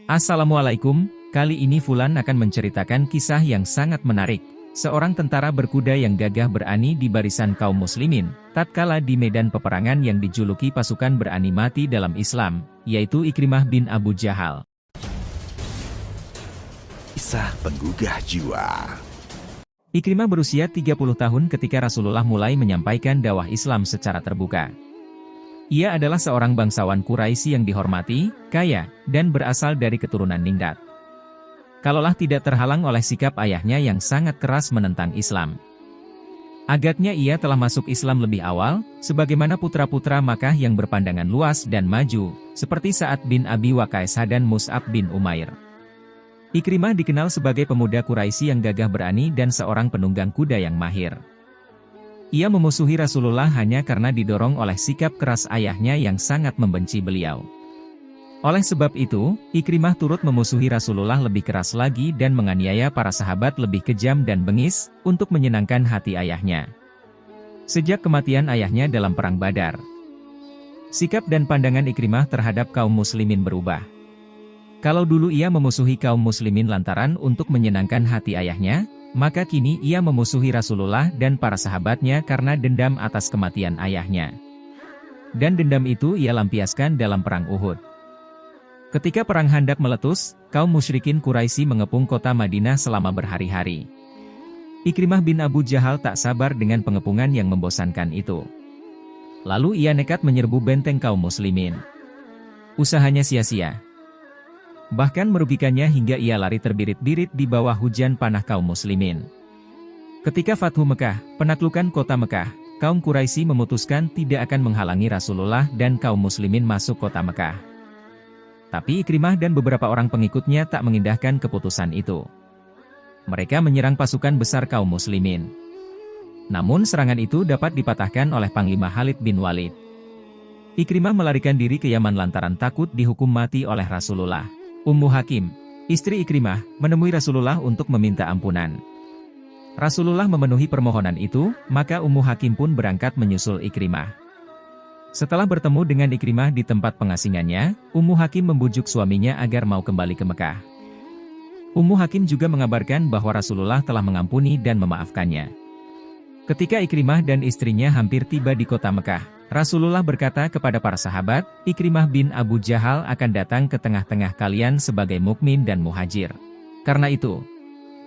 Assalamualaikum, kali ini Fulan akan menceritakan kisah yang sangat menarik. Seorang tentara berkuda yang gagah berani di barisan kaum muslimin, tatkala di medan peperangan yang dijuluki pasukan berani mati dalam Islam, yaitu Ikrimah bin Abu Jahal. Kisah penggugah jiwa. Ikrimah berusia 30 tahun ketika Rasulullah mulai menyampaikan dakwah Islam secara terbuka. Ia adalah seorang bangsawan Quraisy yang dihormati, kaya, dan berasal dari keturunan ningrat. Kalaulah tidak terhalang oleh sikap ayahnya yang sangat keras menentang Islam. Agaknya ia telah masuk Islam lebih awal, sebagaimana putra-putra Makkah yang berpandangan luas dan maju, seperti Sa'ad bin Abi Waqqas dan Mus'ab bin Umair. Ikrimah dikenal sebagai pemuda Quraisy yang gagah berani dan seorang penunggang kuda yang mahir. Ia memusuhi Rasulullah hanya karena didorong oleh sikap keras ayahnya yang sangat membenci beliau. Oleh sebab itu, Ikrimah turut memusuhi Rasulullah lebih keras lagi dan menganiaya para sahabat lebih kejam dan bengis, untuk menyenangkan hati ayahnya. Sejak kematian ayahnya dalam Perang Badar, sikap dan pandangan Ikrimah terhadap kaum muslimin berubah. Kalau dulu ia memusuhi kaum muslimin lantaran untuk menyenangkan hati ayahnya, maka kini ia memusuhi Rasulullah dan para sahabatnya karena dendam atas kematian ayahnya. Dan dendam itu ia lampiaskan dalam Perang Uhud. Ketika Perang Khandaq meletus, kaum musyrikin Quraisy mengepung kota Madinah selama berhari-hari. Ikrimah bin Abu Jahal tak sabar dengan pengepungan yang membosankan itu. Lalu ia nekat menyerbu benteng kaum muslimin. Usahanya sia-sia. Bahkan merugikannya hingga ia lari terbirit-birit di bawah hujan panah kaum muslimin. Ketika Fathu Mekah, penaklukan kota Mekah, kaum Quraisy memutuskan tidak akan menghalangi Rasulullah dan kaum muslimin masuk kota Mekah. Tapi Ikrimah dan beberapa orang pengikutnya tak mengindahkan keputusan itu. Mereka menyerang pasukan besar kaum muslimin. Namun serangan itu dapat dipatahkan oleh Panglima Khalid bin Walid. Ikrimah melarikan diri ke Yaman lantaran takut dihukum mati oleh Rasulullah. Ummu Hakim, istri Ikrimah, menemui Rasulullah untuk meminta ampunan. Rasulullah memenuhi permohonan itu, maka Ummu Hakim pun berangkat menyusul Ikrimah. Setelah bertemu dengan Ikrimah di tempat pengasingannya, Ummu Hakim membujuk suaminya agar mau kembali ke Mekah. Ummu Hakim juga mengabarkan bahwa Rasulullah telah mengampuni dan memaafkannya. Ketika Ikrimah dan istrinya hampir tiba di kota Mekah, Rasulullah berkata kepada para sahabat, Ikrimah bin Abu Jahal akan datang ke tengah-tengah kalian sebagai mukmin dan muhajir. Karena itu,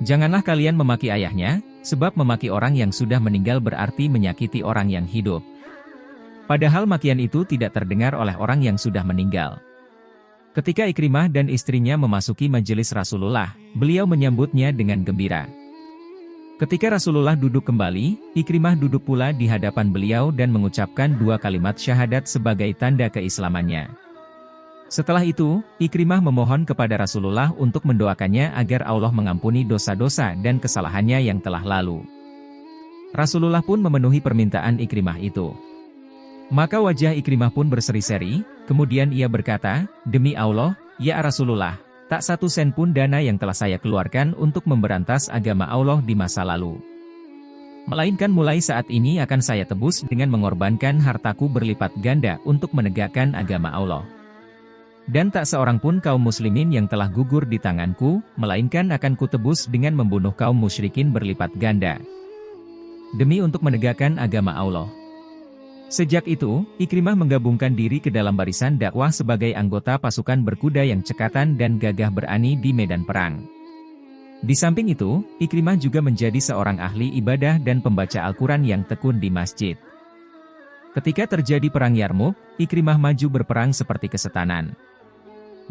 janganlah kalian memaki ayahnya, sebab memaki orang yang sudah meninggal berarti menyakiti orang yang hidup. Padahal makian itu tidak terdengar oleh orang yang sudah meninggal. Ketika Ikrimah dan istrinya memasuki majelis Rasulullah, beliau menyambutnya dengan gembira. Ketika Rasulullah duduk kembali, Ikrimah duduk pula di hadapan beliau dan mengucapkan 2 kalimat syahadat sebagai tanda keislamannya. Setelah itu, Ikrimah memohon kepada Rasulullah untuk mendoakannya agar Allah mengampuni dosa-dosa dan kesalahannya yang telah lalu. Rasulullah pun memenuhi permintaan Ikrimah itu. Maka wajah Ikrimah pun berseri-seri, kemudian ia berkata, "Demi Allah, ya Rasulullah, tak satu sen pun dana yang telah saya keluarkan untuk memberantas agama Allah di masa lalu. Melainkan mulai saat ini akan saya tebus dengan mengorbankan hartaku berlipat ganda untuk menegakkan agama Allah. Dan tak seorang pun kaum muslimin yang telah gugur di tanganku, melainkan akan kutebus dengan membunuh kaum musyrikin berlipat ganda. Demi untuk menegakkan agama Allah." Sejak itu, Ikrimah menggabungkan diri ke dalam barisan dakwah sebagai anggota pasukan berkuda yang cekatan dan gagah berani di medan perang. Di samping itu, Ikrimah juga menjadi seorang ahli ibadah dan pembaca Al-Quran yang tekun di masjid. Ketika terjadi perang Yarmuk, Ikrimah maju berperang seperti kesetanan.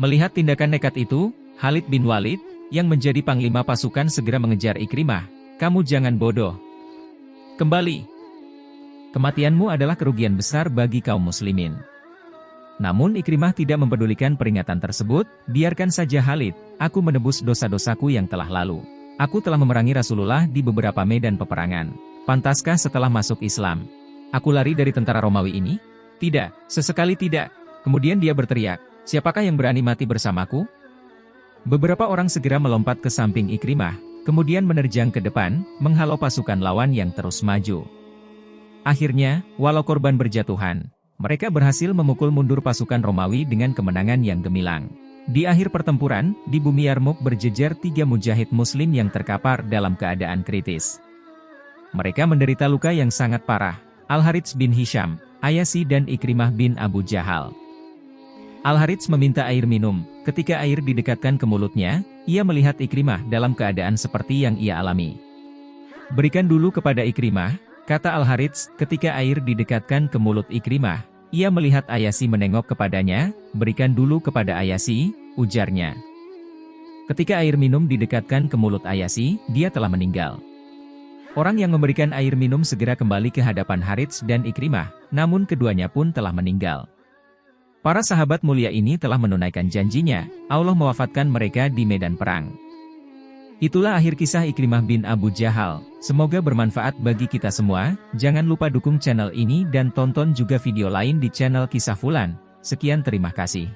Melihat tindakan nekat itu, Khalid bin Walid, yang menjadi panglima pasukan segera mengejar Ikrimah. "Kamu jangan bodoh. Kembali. Kematianmu adalah kerugian besar bagi kaum muslimin." Namun Ikrimah tidak mempedulikan peringatan tersebut, "Biarkan saja Khalid, aku menebus dosa-dosaku yang telah lalu. Aku telah memerangi Rasulullah di beberapa medan peperangan. Pantaskah setelah masuk Islam, aku lari dari tentara Romawi ini? Tidak, sesekali tidak." Kemudian dia berteriak, "Siapakah yang berani mati bersamaku?" Beberapa orang segera melompat ke samping Ikrimah, kemudian menerjang ke depan, menghalau pasukan lawan yang terus maju. Akhirnya, walau korban berjatuhan, mereka berhasil memukul mundur pasukan Romawi dengan kemenangan yang gemilang. Di akhir pertempuran, di bumi Yarmouk berjejer 3 mujahid muslim yang terkapar dalam keadaan kritis. Mereka menderita luka yang sangat parah. Al-Harits bin Hisham, Ayasi dan Ikrimah bin Abu Jahal. Al-Harits meminta air minum. Ketika air didekatkan ke mulutnya, ia melihat Ikrimah dalam keadaan seperti yang ia alami. "Berikan dulu kepada Ikrimah," kata Al-Harits. Ketika air didekatkan ke mulut Ikrimah, ia melihat Ayasi menengok kepadanya. "Berikan dulu kepada Ayasi," ujarnya. Ketika air minum didekatkan ke mulut Ayasi, dia telah meninggal. Orang yang memberikan air minum segera kembali ke hadapan Harits dan Ikrimah, namun keduanya pun telah meninggal. Para sahabat mulia ini telah menunaikan janjinya, Allah mewafatkan mereka di medan perang. Itulah akhir kisah Ikrimah bin Abu Jahal. Semoga bermanfaat bagi kita semua. Jangan lupa dukung channel ini dan tonton juga video lain di channel Kisah Fulan. Sekian, terima kasih.